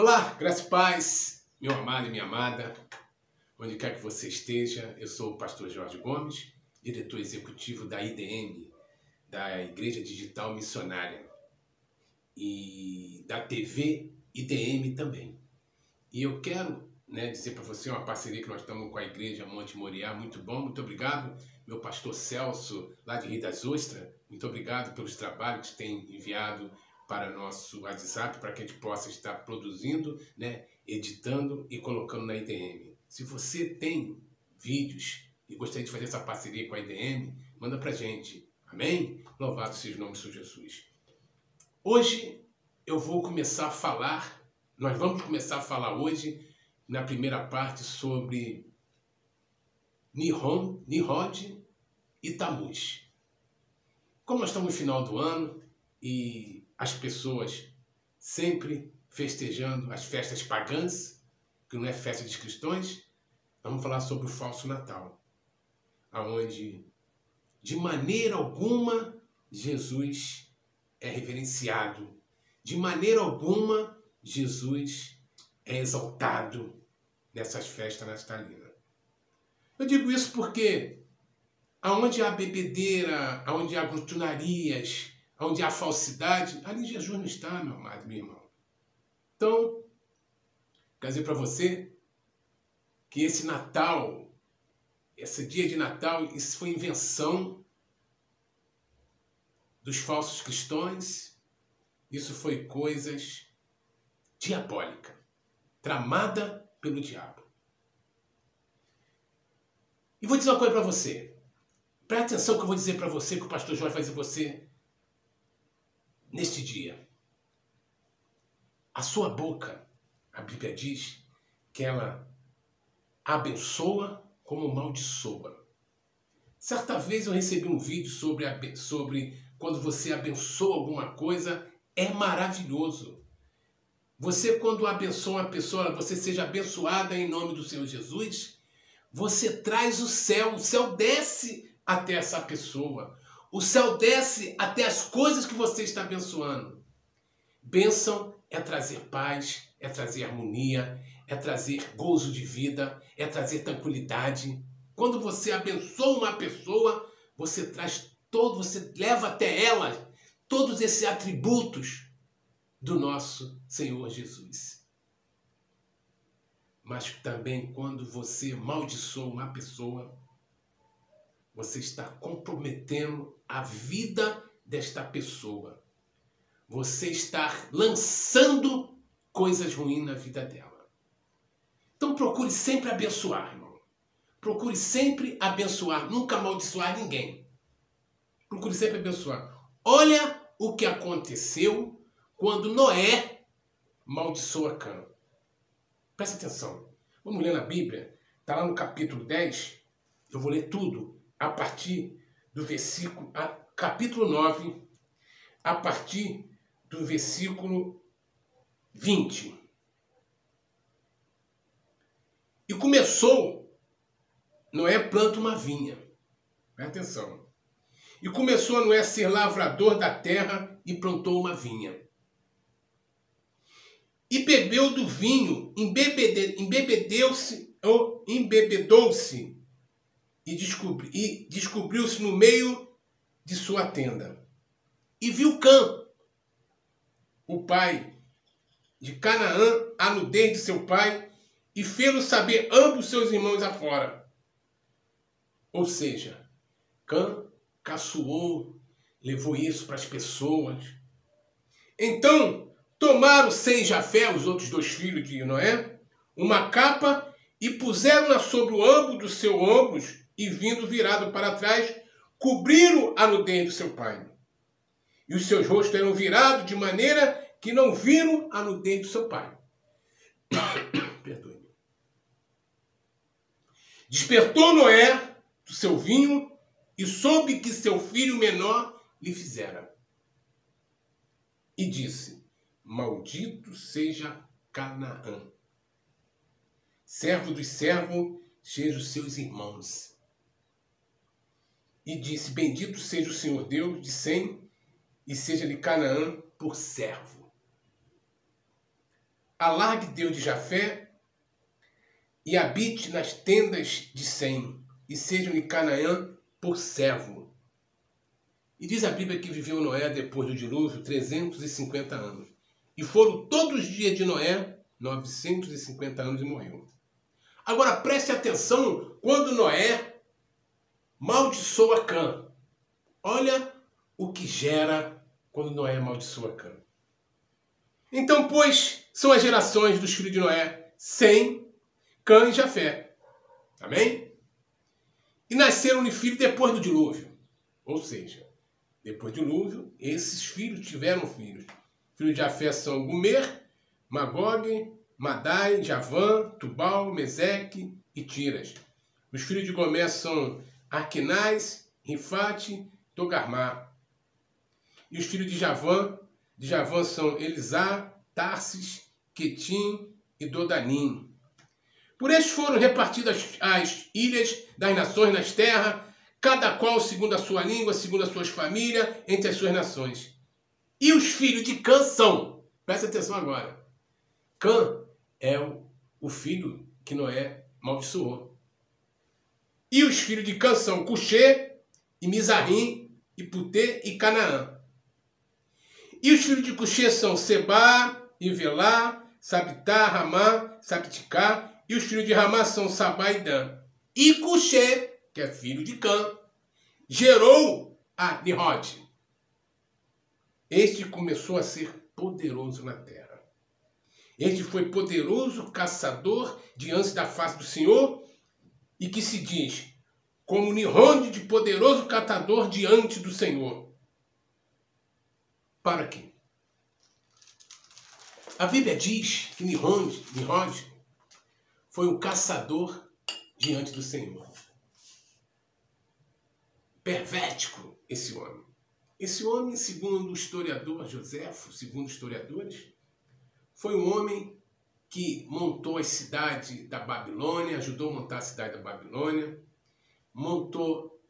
Olá, graça e paz, meu amado e minha amada, onde quer que você esteja. Eu sou o pastor Jorge Gomes, diretor executivo da IDM, da Igreja Digital Missionária, e da TV IDM também. E eu quero dizer para você uma parceria que nós estamos com a Igreja Monte Moriá, muito bom, muito obrigado. Meu pastor Celso, lá de Rio das Ostras, muito obrigado pelos trabalhos que tem enviado para nosso WhatsApp, para que a gente possa estar produzindo, editando e colocando na IDM. Se você tem vídeos e gostaria de fazer essa parceria com a IDM, manda para a gente. Amém? Louvado seja o nome do Senhor Jesus. Hoje eu vou começar a falar, nós vamos começar a falar hoje, na primeira parte, sobre Nimrod e Tammuz. Como nós estamos no final do ano e as pessoas sempre festejando as festas pagãs, que não é festa dos cristãos, vamos falar sobre o falso Natal, onde de maneira alguma Jesus é reverenciado, de maneira alguma Jesus é exaltado nessas festas natalinas. Eu digo isso porque aonde há bebedeira, aonde há glutonarias, aonde há falsidade, ali Jesus não está, meu amado, meu irmão. Então, quero dizer para você que esse Natal, esse dia de Natal, isso foi invenção dos falsos cristãos, isso foi coisas diabólicas, tramada pelo diabo. E vou dizer uma coisa para você. Presta atenção que eu vou dizer para você, que o pastor Jorge vai dizer para você neste dia. A sua boca, a Bíblia diz que ela abençoa como maldiçoa. Certa vez eu recebi um vídeo sobre quando você abençoa alguma coisa, é maravilhoso. Você, quando abençoa uma pessoa, você seja abençoada em nome do Senhor Jesus, você traz o céu desce até essa pessoa. O céu desce até as coisas que você está abençoando. Bênção é trazer paz, é trazer harmonia, é trazer gozo de vida, é trazer tranquilidade. Quando você abençoa uma pessoa, você leva até ela todos esses atributos do nosso Senhor Jesus. Mas também quando você amaldiçoa uma pessoa, você está comprometendo a vida desta pessoa. Você está lançando coisas ruins na vida dela. Então procure sempre abençoar, irmão. Procure sempre abençoar, nunca amaldiçoar ninguém. Procure sempre abençoar. Olha o que aconteceu quando Noé amaldiçoa Cã. Presta atenção. Vamos ler na Bíblia. Está lá no capítulo 10. Eu vou ler tudo a partir do versículo, capítulo 9, a partir do versículo 20. E começou, Noé planta uma vinha. Presta atenção. E começou Noé a ser lavrador da terra e plantou uma vinha. E bebeu do vinho, embebedou-se e descobriu-se no meio de sua tenda. E viu Cã, o pai de Canaã, a nudez de seu pai, e fê-lo saber ambos seus irmãos afora. Ou seja, Cã caçoou, levou isso para as pessoas. Então tomaram Sem e Jafé, os outros dois filhos de Noé, uma capa e puseram-na sobre o âmbulo dos seus ombros e, vindo virado para trás, cobriram a nudez do seu pai. E os seus rostos eram virados de maneira que não viram a nudez do seu pai. Perdoe-me. Despertou Noé do seu vinho e soube que seu filho menor lhe fizera. E disse: Maldito seja Canaã. Servo dos servos, seja os seus irmãos. E disse: Bendito seja o Senhor Deus de Sem, e seja-lhe Canaã por servo. alargue Deus de Jafé e habite nas tendas de Sem, e seja-lhe Canaã por servo. E diz a Bíblia que viveu Noé depois do dilúvio 350 anos. E foram todos os dias de Noé 950 anos e morreu. Agora preste atenção quando Noé maldiçoa Cã. Olha o que gera quando Noé amaldiçoa Cã. Então, pois, são as gerações dos filhos de Noé, Sem, Cã e Jafé. Amém? E nasceram-lhe filhos depois do dilúvio. Ou seja, depois do dilúvio, esses filhos tiveram filhos. Filhos de Jafé são Gomer, Magog, Madai, Javã, Tubal, Meseque e Tiras. Os filhos de Gomer são Arquinais, Rifate, Togarmá. E os filhos de Javã são Elisá, Tarsis, Quetim e Dodanim. Por estes foram repartidas as ilhas das nações nas terras, cada qual segundo a sua língua, segundo as suas famílias, entre as suas nações. E os filhos de Cã são, presta atenção agora, Cã é o filho que Noé amaldiçoou. E os filhos de Cã são Cuxê, e Mizarrim, e Putê e Canaã. E os filhos de Cuxê são Sebá, Ivelá, Sabitá, Ramá, Sabticá. E os filhos de Ramá são Sabá e Dan. E Cuxê, que é filho de Cã, gerou a Nimrod. Este começou a ser poderoso na terra. Este foi poderoso caçador diante da face do Senhor, e que se diz como Nimrod de poderoso catador diante do Senhor. Para quê? A Bíblia diz que Nimrod foi um caçador diante do Senhor. Pervético esse homem. Esse homem, segundo o historiador Joséfo, segundo os historiadores, foi um homem que montou a cidade da Babilônia, ajudou a montar a cidade da Babilônia, montou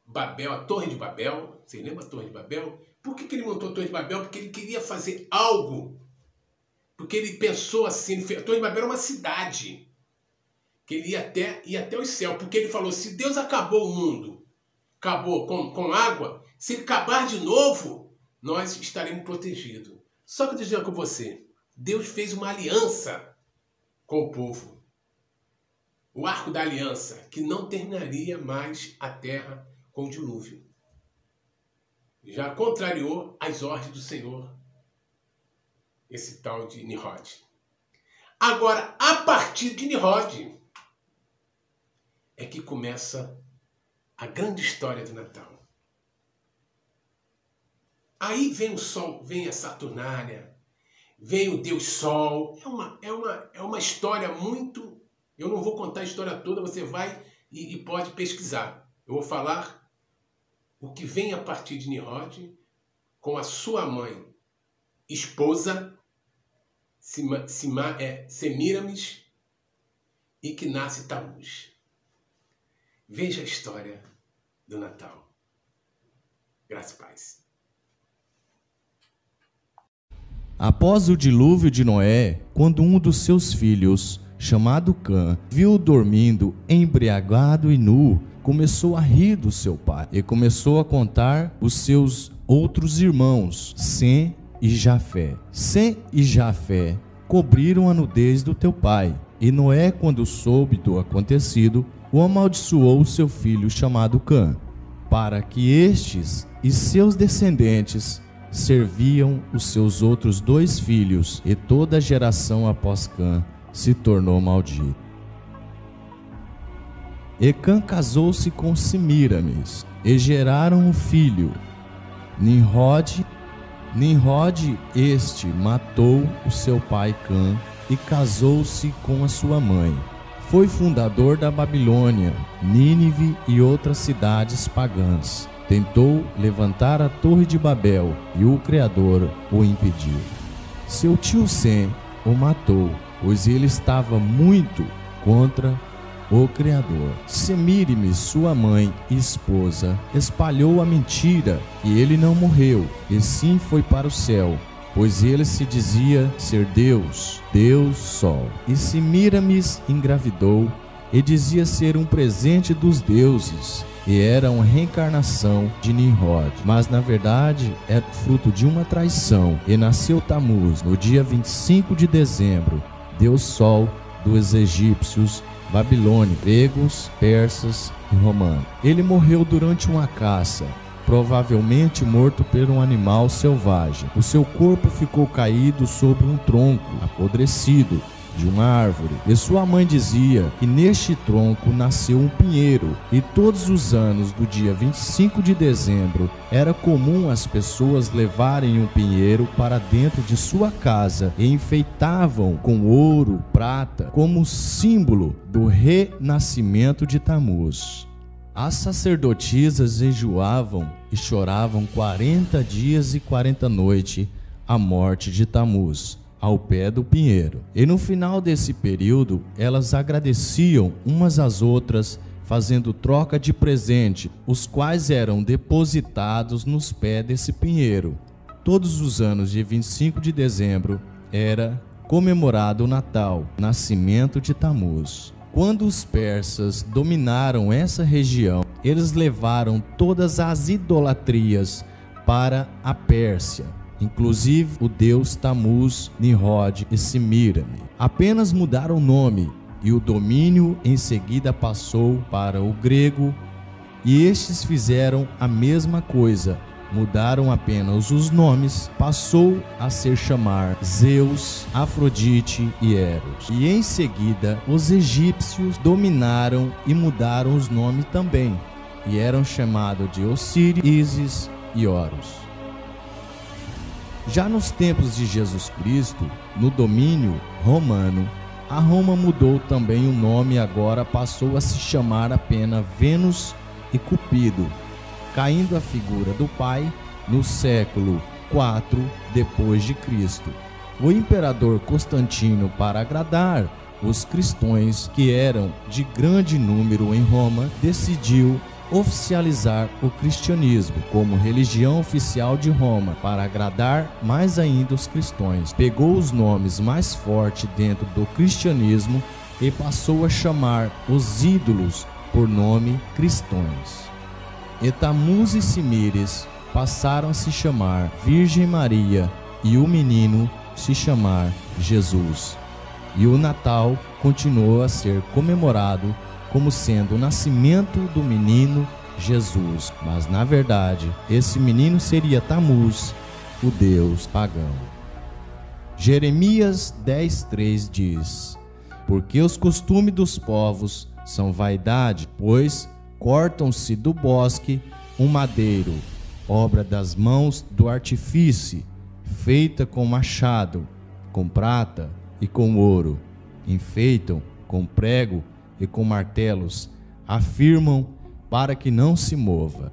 Babel, a Torre de Babel. Vocês lembram a Torre de Babel? Por que ele montou a Torre de Babel? Porque ele queria fazer algo. Porque ele pensou assim, a Torre de Babel era uma cidade, que ele ia até os céus. Porque ele falou, se Deus acabou o mundo, acabou com água, se ele acabar de novo, nós estaremos protegidos. Só que eu digo com você, Deus fez uma aliança com o povo. O arco da aliança, que não terminaria mais a terra com o dilúvio. Já contrariou as ordens do Senhor, esse tal de Nimrod. Agora, a partir de Nimrod, é que começa a grande história do Natal. Aí vem o Sol, vem a Saturnália, vem o Deus Sol. É uma história muito... Eu não vou contar a história toda, você vai e pode pesquisar. Eu vou falar o que vem a partir de Nimrod com a sua mãe, esposa, Semiramis, e que nasce Tamuz. Veja a história do Natal. Graças e paz. Após o dilúvio de Noé, quando um dos seus filhos, chamado Cã, viu dormindo, embriagado e nu, começou a rir do seu pai e começou a contar os seus outros irmãos, Sem e Jafé. Sem e Jafé cobriram a nudez do teu pai. E Noé, quando soube do acontecido, o amaldiçoou seu filho chamado Cã, para que estes e seus descendentes serviam os seus outros 2 filhos, e toda a geração após Cã se tornou maldita. E Cã casou-se com Semiramis, e geraram um filho, Nimrod. Nimrod este matou o seu pai Cã e casou-se com a sua mãe. Foi fundador da Babilônia, Nínive e outras cidades pagãs. Tentou levantar a Torre de Babel e o Criador o impediu. Seu tio Sem o matou, pois ele estava muito contra o Criador. Semiramis, sua mãe e esposa, espalhou a mentira que ele não morreu, e sim foi para o céu. pois ele se dizia ser Deus, Deus Sol. E Semíramis engravidou e dizia ser um presente dos deuses, e era uma reencarnação de Nimrod, mas na verdade é fruto de uma traição. E nasceu Tamuz no dia 25 de dezembro, Deus Sol dos egípcios, babilônicos, gregos, persas e romanos. Ele morreu durante uma caça, provavelmente morto por um animal selvagem. O seu corpo ficou caído sobre um tronco apodrecido de uma árvore, e sua mãe dizia que neste tronco nasceu um pinheiro. E todos os anos do dia 25 de dezembro era comum as pessoas levarem um pinheiro para dentro de sua casa e enfeitavam com ouro, prata, como símbolo do renascimento de Tamuz. As sacerdotisas jejuavam e choravam 40 dias e 40 noites a morte de Tamuz, ao pé do pinheiro. E no final desse período, elas agradeciam umas às outras, fazendo troca de presente, os quais eram depositados nos pés desse pinheiro. Todos os anos de 25 de dezembro era comemorado o Natal, nascimento de Tamuz. Quando os persas dominaram essa região, eles levaram todas as idolatrias para a Pérsia, inclusive o deus Tamuz, Nimrod e Semíramis. Apenas mudaram o nome e o domínio em seguida passou para o grego, e estes fizeram a mesma coisa, mudaram apenas os nomes, passou a se chamar Zeus, Afrodite e Eros. E em seguida os egípcios dominaram e mudaram os nomes também, e eram chamados de Osíris, Ísis e Horus. Já nos tempos de Jesus Cristo, no domínio romano, a Roma mudou também o nome e agora passou a se chamar apenas Vênus e Cupido, caindo a figura do pai no século IV depois de Cristo. O imperador Constantino, para agradar os cristãos que eram de grande número em Roma, decidiu oficializar o cristianismo como religião oficial de Roma. Para agradar mais ainda os cristãos, pegou os nomes mais fortes dentro do cristianismo e passou a chamar os ídolos por nome cristãos. E Tamuz e Semíramis passaram a se chamar Virgem Maria e o menino se chamar Jesus. E o Natal continuou a ser comemorado como sendo o nascimento do menino Jesus, mas na verdade esse menino seria Tamuz, o deus pagão. Jeremias 10:3 diz: porque os costumes dos povos são vaidade, pois cortam-se do bosque um madeiro, obra das mãos do artífice, feita com machado, com prata e com ouro, enfeitam com prego e com martelos, afirmam para que não se mova.